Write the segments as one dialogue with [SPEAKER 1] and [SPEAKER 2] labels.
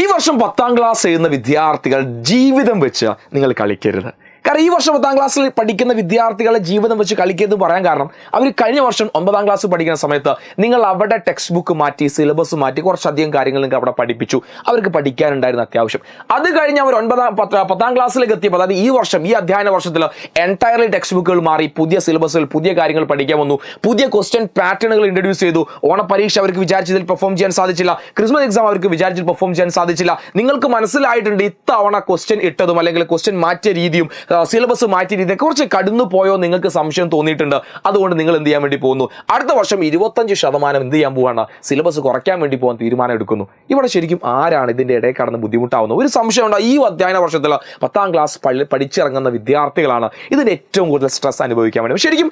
[SPEAKER 1] ഈ വർഷം 10ാം ക്ലാസ് ചെയ്യുന്ന വിദ്യാർത്ഥികൾ ജീവിതം വെച്ച് നിങ്ങൾ കളിക്കരുത്. കാരണം ഈ വർഷം 10ാം ക്ലാസ്സിൽ പഠിക്കുന്ന വിദ്യാർത്ഥികളെ ജീവിതം വെച്ച് കളിക്കരുത് പറയാൻ കാരണം അവർ കഴിഞ്ഞ വർഷം 9ാം ക്ലാസ് പഠിക്കുന്ന സമയത്ത് നിങ്ങൾ അവിടെ ടെക്സ്റ്റ് ബുക്ക് മാറ്റി സിലബസ് മാറ്റി കുറച്ചധികം കാര്യങ്ങൾ നിങ്ങൾക്ക് അവിടെ പഠിപ്പിച്ചു. അവർക്ക് പഠിക്കാനുണ്ടായിരുന്ന അത്യാവശ്യം. അത് കഴിഞ്ഞ് അവർ 10ാം ക്ലാസ്സിലേക്ക് എത്തിയപ്പോൾ, അതായത് ഈ വർഷം ഈ അധ്യയന വർഷത്തിൽ എൻറ്റയർലി ടെക്സ്റ്റ് ബുക്കുകൾ മാറി, പുതിയ സിലബസുകൾ, പുതിയ കാര്യങ്ങൾ പഠിക്കാൻ വന്നു, പുതിയ ക്വസ്റ്റ്യൻ പാറ്റേണുകൾ ഇൻട്രൊഡ്യൂസ് ചെയ്തു. ഓണപരീക്ഷ അവർക്ക് വിചാരിച്ചതിൽ പെർഫോം ചെയ്യാൻ സാധിച്ചില്ല, ക്രിസ്മസ് എക്സാം അവർക്ക് വിചാരിച്ചതിൽ പെർഫോം ചെയ്യാൻ സാധിച്ചില്ല. നിങ്ങൾക്ക് മനസ്സിലായിട്ടുണ്ട് ഇത്തവണ ക്വസ്റ്റ്യൻ ഇട്ടതും അല്ലെങ്കിൽ ക്വസ്റ്റ്യൻ മാറ്റിയ രീതിയും സിലബസ് മാറ്റിയ രീതിയെ കുറിച്ച് കടന്നു പോയോ നിങ്ങൾക്ക് സംശയം തോന്നിയിട്ടുണ്ട്. അതുകൊണ്ട് നിങ്ങൾ എന്ത് ചെയ്യാൻ വേണ്ടി പോകുന്നു, അടുത്ത വർഷം 25% എന്ത് ചെയ്യാൻ പോവാണ്, സിലബസ് കുറയ്ക്കാൻ വേണ്ടി പോകാൻ തീരുമാനം എടുക്കുന്നു. ഇവിടെ ശരിക്കും ആരാണ് ഇതിന്റെ ഇടയിൽ കടന്ന് ബുദ്ധിമുട്ടാവുന്നത്? ഒരു സംശയം ഉണ്ട്, ഈ അധ്യയന വർഷത്തിൽ 10ാം ക്ലാസ് പഠിച്ചിറങ്ങുന്ന വിദ്യാർത്ഥികളാണ് ഇതിന് ഏറ്റവും കൂടുതൽ സ്ട്രെസ് അനുഭവിക്കാൻ വേണ്ടി. ശരിക്കും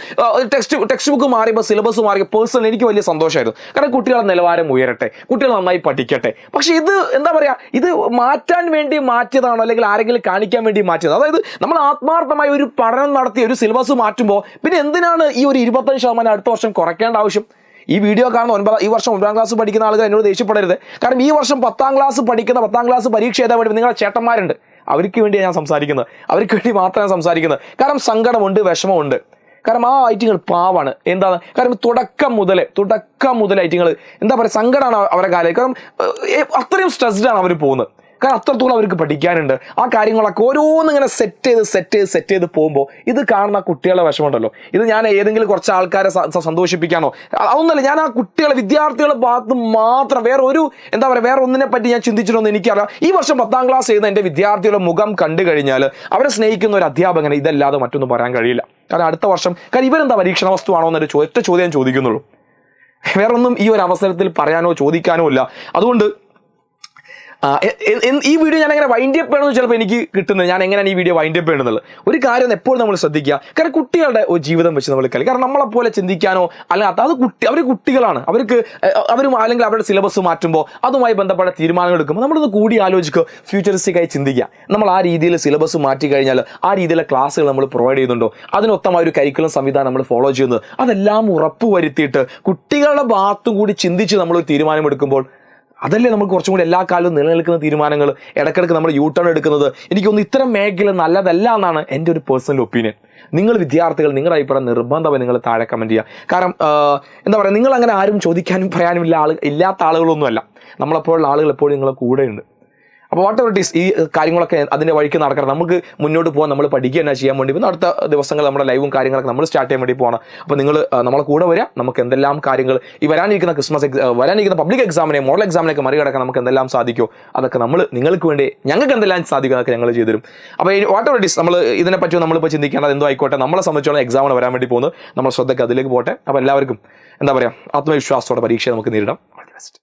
[SPEAKER 1] ടെക്സ്റ്റ് ബുക്ക് മാറിയപ്പോൾ സിലബസ് മാറിയ പേഴ്സണൽ എനിക്ക് വലിയ സന്തോഷമായിരുന്നു. കാരണം കുട്ടികളുടെ നിലവാരം ഉയരട്ടെ, കുട്ടികൾ നന്നായി പഠിക്കട്ടെ. പക്ഷെ ഇത് എന്താ പറയാ, ഇത് മാറ്റാൻ വേണ്ടി മാറ്റിയതാണോ അല്ലെങ്കിൽ ആരെങ്കിലും കാണിക്കാൻ വേണ്ടി മാറ്റിയത്? അതായത് നമ്മൾ ആത്മാർത്ഥമായി ഒരു പഠനം നടത്തി ഒരു സിലബസ് മാറ്റുമ്പോൾ പിന്നെ എന്തിനാണ് ഈ ഒരു 25% അടുത്ത വർഷം കുറയ്ക്കേണ്ട ആവശ്യം? ഈ വീഡിയോ കാണുന്ന ഈ വർഷം 9ാം ക്ലാസ് പഠിക്കുന്ന ആളുകൾ എന്നോട് ദേഷ്യപ്പെടരുത്. കാരണം ഈ വർഷം 10ാം ക്ലാസ് പഠിക്കുന്ന 10ാം ക്ലാസ് പരീക്ഷ എഴുതാൻ വേണ്ടി നിങ്ങളുടെ ചേട്ടന്മാരുണ്ട്, അവർക്ക് വേണ്ടിയാണ് ഞാൻ സംസാരിക്കുന്നത്, അവർക്ക് വേണ്ടി മാത്രമാണ് സംസാരിക്കുന്നത്. കാരണം സങ്കടമുണ്ട്, വിഷമമുണ്ട്. കാരണം ആ ഐറ്റങ്ങൾ പാവാണ്. എന്താണ് കാരണം, തുടക്കം മുതൽ ഐറ്റങ്ങൾ എന്താ പറയുക, സങ്കടമാണ് അവരെ കാര്യം. കാരണം അത്രയും സ്ട്രെസ്ഡ് ആണ് അവർ പോകുന്നത്. കാരണം അത്രത്തോളം അവർക്ക് പഠിക്കാനുണ്ട്. ആ കാര്യങ്ങളൊക്കെ ഓരോന്നിങ്ങനെ സെറ്റ് ചെയ്ത് പോകുമ്പോൾ ഇത് കാണുന്ന കുട്ടികളുടെ വിഷമമുണ്ടല്ലോ, ഇത് ഞാൻ ഏതെങ്കിലും കുറച്ച് ആൾക്കാരെ സന്തോഷിപ്പിക്കാനോ അതൊന്നുമല്ല. ഞാൻ ആ വിദ്യാർത്ഥികളുടെ ഭാഗത്ത് മാത്രം വേറെ ഒന്നിനെ പറ്റി ഞാൻ ചിന്തിച്ചിട്ടൊന്നും എനിക്കറിയാം. ഈ വർഷം 10ാം ക്ലാസ് ചെയ്യുന്ന എൻ്റെ വിദ്യാർത്ഥികളുടെ മുഖം കണ്ടു കഴിഞ്ഞാൽ അവരെ സ്നേഹിക്കുന്ന ഒരു അധ്യാപകനെ ഇതല്ലാതെ മറ്റൊന്നും പറയാൻ കഴിയില്ല. കാരണം അടുത്ത വർഷം ഇവരെന്താ പരീക്ഷണ വസ്തുവാണോ എന്നൊരു ഒറ്റ ചോദ്യം ഞാൻ ചോദിക്കുന്നുള്ളൂ. വേറെ ഒന്നും ഈ ഒരു അവസരത്തിൽ പറയാനോ ചോദിക്കാനോ ഇല്ല. അതുകൊണ്ട് ഈ വീഡിയോ ഞാൻ എങ്ങനെ വൈൻഡ് അപ്പ് ചെയ്യണമെന്ന് ചിലപ്പോൾ എനിക്ക് കിട്ടുന്നത്, ഞാൻ എങ്ങനെയാണ് ഈ വീഡിയോ വൈൻഡ് അപ്പ് ചെയ്യണമെന്നുള്ളത് ഒരു കാര്യം എപ്പോഴും നമ്മൾ ശ്രദ്ധിക്കുക. കാരണം കുട്ടികളുടെ ഒരു ജീവിതം വെച്ച് നമ്മൾ കളി. കാരണം നമ്മളെപ്പോലെ ചിന്തിക്കാനോ അല്ലാത്ത അവർ കുട്ടികളാണ്. അല്ലെങ്കിൽ അവരുടെ സിലബസ് മാറ്റുമ്പോൾ അതുമായി ബന്ധപ്പെട്ട തീരുമാനങ്ങൾ എടുക്കുമ്പോൾ നമ്മളൊന്ന് കൂടി ആലോചിക്കുക, ഫ്യൂച്ചറിസ്റ്റിക്കായി ചിന്തിക്കുക. നമ്മൾ ആ രീതിയിൽ സിലബസ് മാറ്റി കഴിഞ്ഞാൽ ആ രീതിയിലെ ക്ലാസ്സുകൾ നമ്മൾ പ്രൊവൈഡ് ചെയ്യുന്നുണ്ടോ, അതിനൊത്തമായ ഒരു കരിക്കുലം സംവിധാനം നമ്മൾ ഫോളോ ചെയ്യുന്നത്, അതെല്ലാം ഉറപ്പുവരുത്തിയിട്ട് കുട്ടികളുടെ ഭാഗത്തും കൂടി ചിന്തിച്ച് നമ്മളൊരു തീരുമാനമെടുക്കുമ്പോൾ അതല്ലേ നമുക്ക് കുറച്ചും കൂടി എല്ലാ കാലവും നിലനിൽക്കുന്ന തീരുമാനങ്ങൾ. ഇടയ്ക്കിടയ്ക്ക് നമ്മൾ യൂട്ടേൺ എടുക്കുന്നത് എനിക്കൊന്ന് ഇത്തരം മേഖല നല്ലതല്ല എന്നാണ് എൻ്റെ ഒരു പേഴ്സണൽ ഒപ്പീനിയൻ. നിങ്ങൾ വിദ്യാർത്ഥികൾ നിങ്ങളുടെ അഭിപ്രായം നിർബന്ധമായി നിങ്ങൾ താഴെ കമൻറ്റ് ചെയ്യുക. കാരണം എന്താ പറയുക, നിങ്ങൾ അങ്ങനെ ആരും ചോദിക്കാനും പറയാനും ഇല്ലാത്ത ആളുകളൊന്നുമല്ല. നമ്മളെപ്പോഴുള്ള ആളുകൾ എപ്പോഴും നിങ്ങളെ കൂടെയുണ്ട്. അപ്പോൾ വാട്ട് എവർ ഇറ്റ് ഈസ്, ഈ കാര്യങ്ങളൊക്കെ അതിൻ്റെ വഴിക്ക് നടക്കണം. നമുക്ക് മുന്നോട്ട് പോകാൻ, നമ്മൾ പഠിക്കുക തന്നെ ചെയ്യാൻ വേണ്ടി ഇപ്പോൾ അടുത്ത ദിവസങ്ങൾ നമ്മുടെ ലൈവും കാര്യങ്ങളൊക്കെ നമ്മൾ സ്റ്റാർട്ട് ചെയ്യാൻ വേണ്ടി പോകണം. അപ്പോൾ നിങ്ങൾ നമ്മളെ കൂടെ വരിക. നമുക്ക് എന്തെല്ലാം കാര്യങ്ങൾ ഈ വരാനിരിക്കുന്ന പബ്ലിക് എക്സാമിനെ, മോഡൽ എക്സാമിനൊക്കെ മറികടക്കാൻ നമുക്ക് എന്തെല്ലാം സാധിക്കുമോ അതൊക്കെ നിങ്ങൾക്ക് വേണ്ടി ഞങ്ങൾക്ക് എന്തെല്ലാം സാധിക്കും അതൊക്കെ ഞങ്ങൾ ചെയ്തുതരും. അപ്പോൾ വാട്ട് എവർ ഇറ്റ് ഈസ്, നമ്മൾ ഇതിനെപ്പറ്റി നമ്മളിപ്പോൾ ചിന്തിക്കേണ്ടത് എന്തോ ആയിക്കോട്ടെ, നമ്മളെ സംബന്ധിച്ചോളം എക്സാമിന് വരാൻ വേണ്ടി പോകുന്നത്, നമ്മൾ ശ്രദ്ധയ്ക്ക് അതിലേക്ക് പോട്ടെ. അപ്പോൾ എല്ലാവർക്കും എന്താ പറയുക, ആത്മവിശ്വാസത്തോടെ പരീക്ഷയെ നമുക്ക് നേരിടാം. All the best.